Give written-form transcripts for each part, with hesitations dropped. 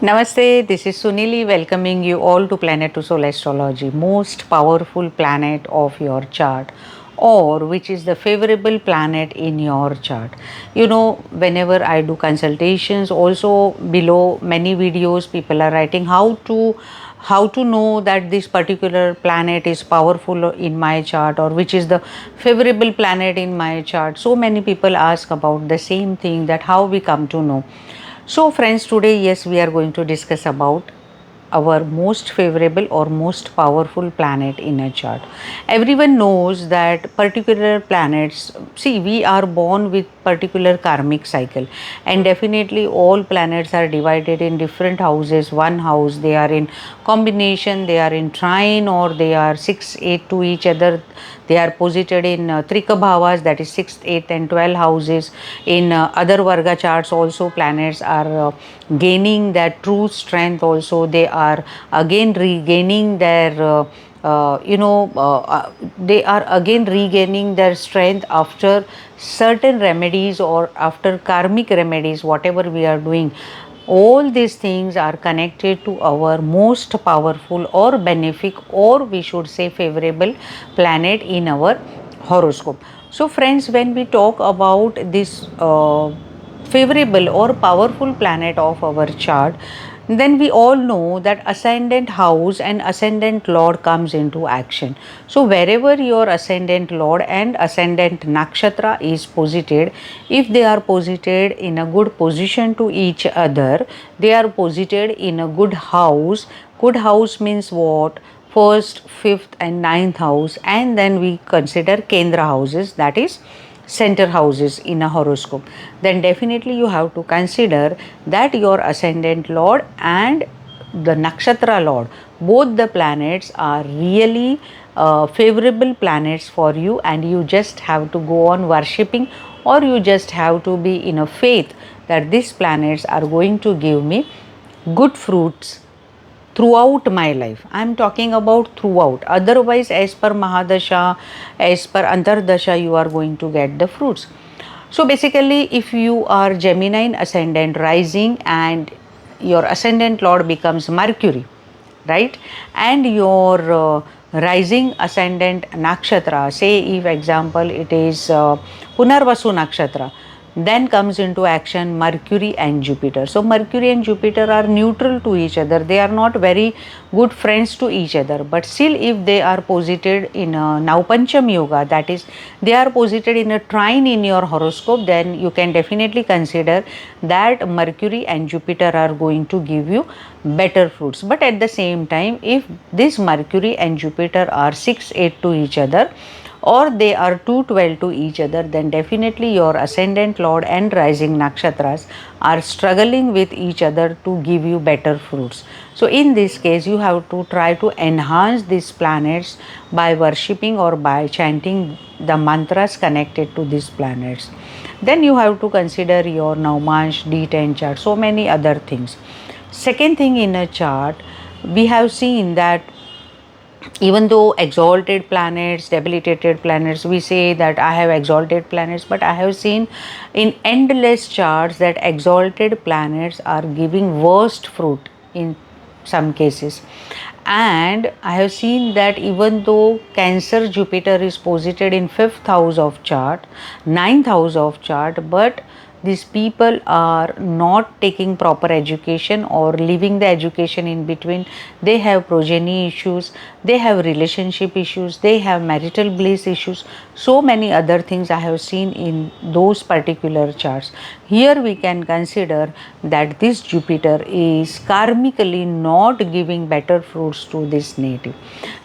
Namaste, this is Sunili welcoming you all to Planet to Soul Astrology, most powerful planet of your chart, or which is the favorable planet in your chart. Whenever I do consultations, also below many videos, people are writing how to know that this particular planet is powerful in my chart, or which is the favorable planet in my chart. So many people ask about the same thing, that how we come to know. So friends, today yes, we are going to discuss about our most favorable or most powerful planet in a chart. Everyone knows that particular planets, see, we are born with particular karmic cycle, and definitely all planets are divided in different houses. One house, they are in combination, they are in trine, or they are 6 8 to each other. They are posited in trika bhavas, that is 6th, 8th and 12 houses. In other varga charts also, planets are gaining that true strength. Also they are again regaining their they are again regaining their strength after certain remedies, or after karmic remedies, whatever we are doing. All these things are connected to our most powerful or benefic, or we should say favorable planet in our horoscope. So friends, when we talk about this favorable or powerful planet of our chart, then we all know that ascendant house and ascendant lord comes into action. So wherever your ascendant lord and ascendant nakshatra is posited, if they are posited in a good position to each other, they are posited in a good house. Good house means what? First, fifth and ninth house, and then we consider kendra houses, that is center houses in a horoscope. Then definitely you have to consider that your ascendant lord and the nakshatra lord, both the planets are really favorable planets for you, and you just have to go on worshipping, or you just have to be in a faith that these planets are going to give me good fruits throughout my life. I am talking about throughout. Otherwise, as per Mahadasha, as per Antardasha, you are going to get the fruits. So basically, if you are Gemini ascendant rising, and your ascendant lord becomes Mercury, right? And your rising ascendant nakshatra, say if example it is Punarvasu nakshatra, then comes into action Mercury and Jupiter. So Mercury and Jupiter are neutral to each other, they are not very good friends to each other, but still if they are posited in a Naupancham yoga, that is they are posited in a trine in your horoscope, then you can definitely consider that Mercury and Jupiter are going to give you better fruits. But at the same time, if this Mercury and Jupiter are 6 8 to each other, or they are 212 to each other, then definitely your ascendant lord and rising nakshatras are struggling with each other to give you better fruits. So in this case, you have to try to enhance these planets by worshipping or by chanting the mantras connected to these planets. Then you have to consider your Navmansh D10 chart, so many other things. Second thing, in a chart we have seen that even though exalted planets, debilitated planets, we say that I have exalted planets, but I have seen in endless charts that exalted planets are giving worst fruit in some cases. And I have seen that even though Cancer Jupiter is posited in 5th house of chart, 9th house of chart, but these people are not taking proper education or leaving the education in between. They have progeny issues, they have relationship issues, they have marital bliss issues, so many other things I have seen in those particular charts. Here we can consider that this Jupiter is karmically not giving better fruits to this native.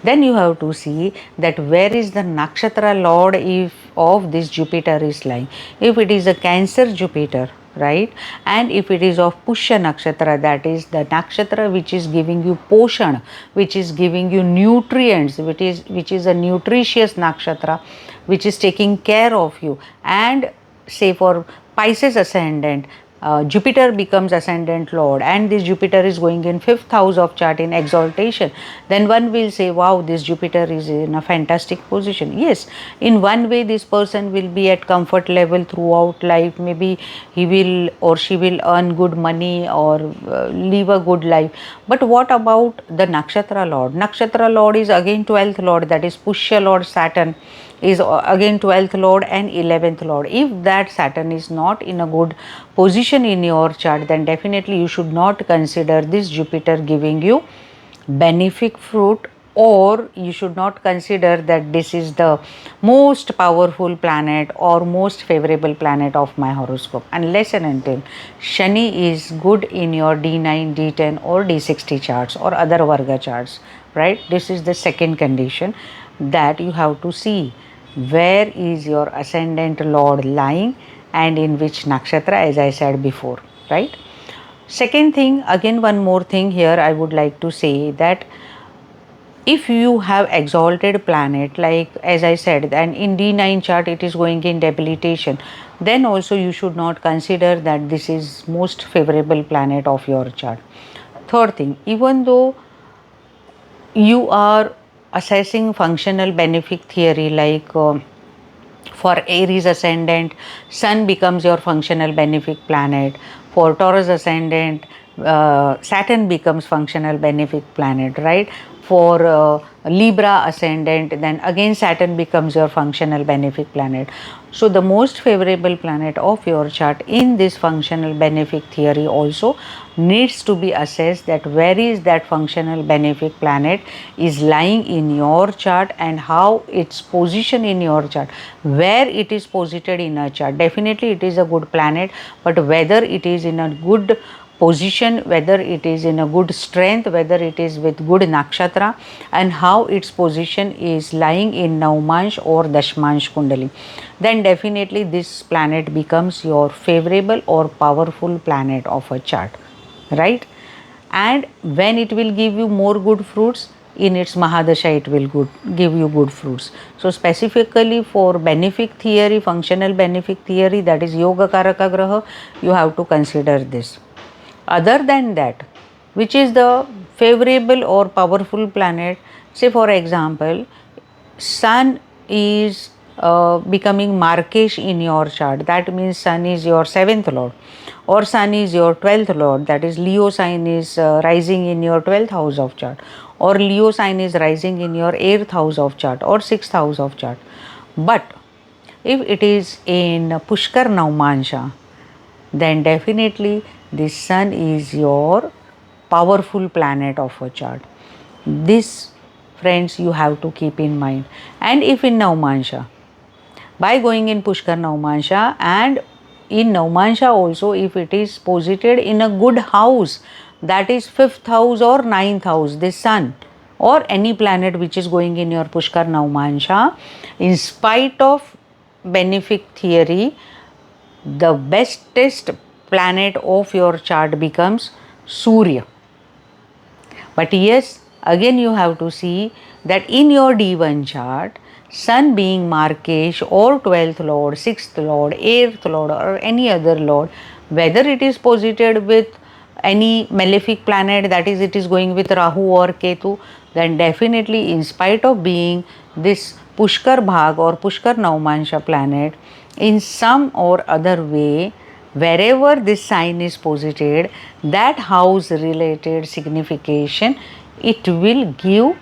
Then you have to see that where is the nakshatra lord if of this Jupiter is lying. If it is a Cancer Jupiter, right, and if it is of Pushya nakshatra, that is the nakshatra which is giving you poshan, which is giving you nutrients, which is a nutritious nakshatra, which is taking care of you. And say for Pisces ascendant, Jupiter becomes ascendant lord, and this Jupiter is going in 5th house of chart in exaltation, then one will say, wow, this Jupiter is in a fantastic position. Yes, in one way this person will be at comfort level throughout life. Maybe he will or she will earn good money or live a good life. But what about the nakshatra lord? Nakshatra lord is again 12th lord, that is Pushya lord Saturn is again 12th lord and 11th lord. If that Saturn is not in a good position in your chart, then definitely you should not consider this Jupiter giving you benefic fruit, or you should not consider that this is the most powerful planet or most favorable planet of my horoscope, unless and until Shani is good in your D9, D10 or D60 charts or other Varga charts, right? This is the second condition that you have to see, where is your ascendant lord lying and in which nakshatra, as I said before, right? Second thing, again one more thing here I would like to say, that if you have exalted planet, like as I said, and in D9 chart it is going in debilitation, then also you should not consider that this is most favorable planet of your chart. Third thing, even though you are assessing functional benefic theory, like for Aries ascendant, Sun becomes your functional benefic planet. For Taurus ascendant, Saturn becomes functional benefic planet, right? For Libra ascendant, then again Saturn becomes your functional benefic planet. So the most favorable planet of your chart in this functional benefic theory also needs to be assessed, that where is that functional benefic planet is lying in your chart and how its position in your chart, where it is posited in a chart. Definitely it is a good planet, but whether it is in a good position, whether it is in a good strength, whether it is with good nakshatra, and how its position is lying in Navmansh or Dashmansh Kundali, then definitely this planet becomes your favorable or powerful planet of a chart, right? And when it will give you more good fruits, in its Mahadasha it will give you good fruits. So specifically for benefic theory, functional benefic theory, that is Yoga Karaka Graha, you have to consider this. Other than that, which is the favorable or powerful planet, say for example, Sun is becoming Markesh in your chart, that means Sun is your 7th lord, or Sun is your 12th lord, that is Leo sign is rising in your 12th house of chart, or Leo sign is rising in your 8th house of chart or 6th house of chart. But if it is in Pushkar Navmansha, then definitely the Sun is your powerful planet of a chart. This, friends, you have to keep in mind. And if in Navmansha, by going in Pushkar Navmansha, and in Navmansha also, if it is posited in a good house, that is 5th house or 9th house, this Sun or any planet which is going in your Pushkar Navmansha, in spite of benefic theory, the bestest planet of your chart becomes Surya. But yes, again you have to see that in your D1 chart, Sun being Markesh or 12th lord, 6th lord, 8th lord or any other lord, whether it is posited with any malefic planet, that is it is going with Rahu or Ketu, then definitely in spite of being this Pushkar Bhag or Pushkar Navmansha planet, in some or other way, wherever this sign is posited, that house related signification, it will give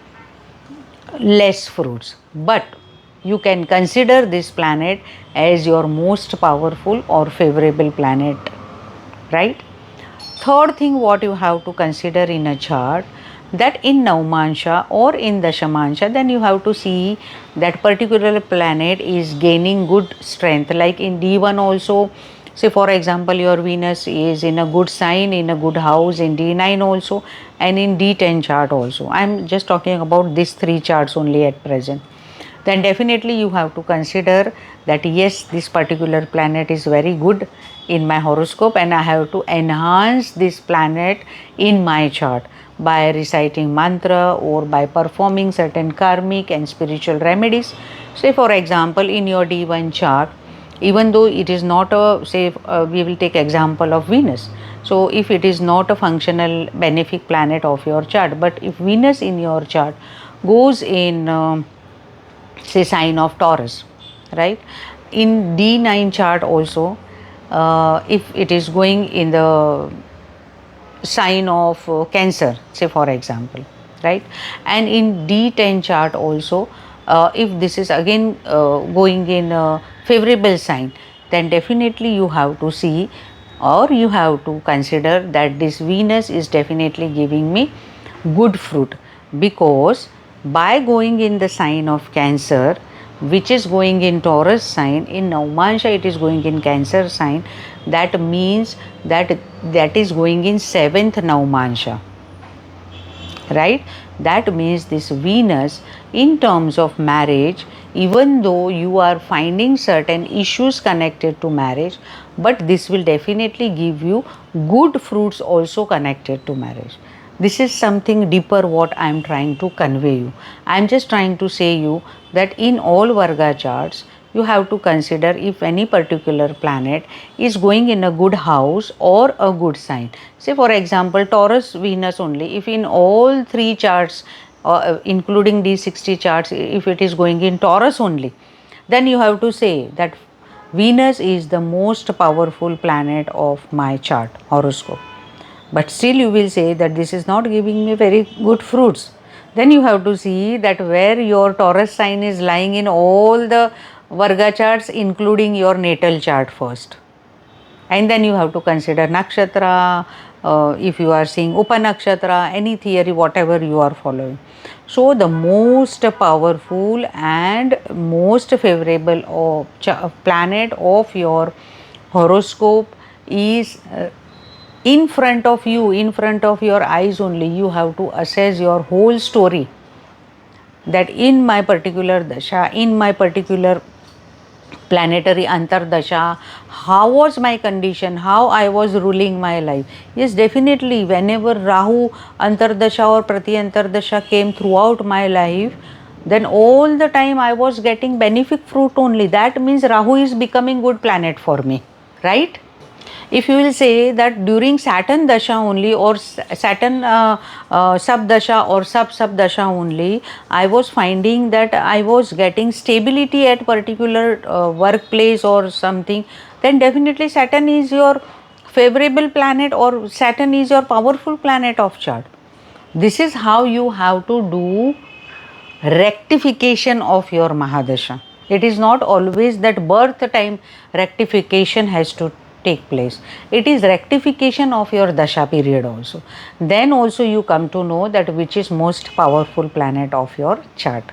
less fruits. But you can consider this planet as your most powerful or favorable planet, right? Third thing what you have to consider in a chart, that in Navmansha or in Dashamansha, then you have to see that particular planet is gaining good strength. Like in D1 also, say for example your Venus is in a good sign, in a good house, in D9 also, and in D10 chart also. I am just talking about these three charts only at present. Then definitely you have to consider that yes, this particular planet is very good in my horoscope, and I have to enhance this planet in my chart by reciting mantra or by performing certain karmic and spiritual remedies. Say for example in your D1 chart, even though it is not a, say, we will take example of Venus. So if it is not a functional benefic planet of your chart, but if Venus in your chart goes in say sign of Taurus, right, in D9 chart also, if it is going in the sign of Cancer, say for example, right, and in D10 chart also, if this is again going in a favorable sign, then definitely you have to see, or you have to consider that this Venus is definitely giving me good fruit, because by going in the sign of Cancer, which is going in Taurus sign, in Naumansha it is going in Cancer sign, that means that that is going in 7th Naumansha, right. That means this Venus, in terms of marriage, even though you are finding certain issues connected to marriage, but this will definitely give you good fruits also connected to marriage. This is something deeper what I am trying to convey you. I am just trying to say you that in all Varga charts, you have to consider if any particular planet is going in a good house or a good sign. Say for example, Taurus Venus only, if in all three charts, including these 60 charts, if it is going in Taurus only, then you have to say that Venus is the most powerful planet of my chart horoscope. But still you will say that this is not giving me very good fruits. Then you have to see that where your Taurus sign is lying in all the Varga charts, including your natal chart first. And then you have to consider nakshatra, if you are seeing upanakshatra, any theory, whatever you are following. So the most powerful and most favorable planet of your horoscope is in front of you, in front of your eyes only. You have to assess your whole story, that in my particular dasha, in my particular planetary antardasha, how was my condition, how I was ruling my life. Yes, definitely, whenever Rahu antardasha or prati antardasha came throughout my life, then all the time I was getting benefic fruit only. That means Rahu is becoming good planet for me, right? If you will say that during Saturn dasha only, or Saturn sub dasha or sub dasha only, I was finding that I was getting stability at particular workplace or something, then definitely Saturn is your favorable planet, or Saturn is your powerful planet of chart. This is how you have to do rectification of your Mahadasha. It is not always that birth time rectification has to take place. It is rectification of your Dasha period also. Then also you come to know that which is most powerful planet of your chart.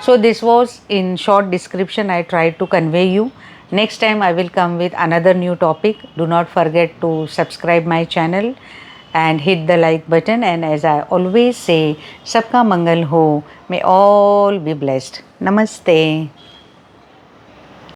So this was in short description I tried to convey you. Next time I will come with another new topic. Do not forget to subscribe my channel and hit the like button, and as I always say, sabka mangal ho, may all be blessed. Namaste.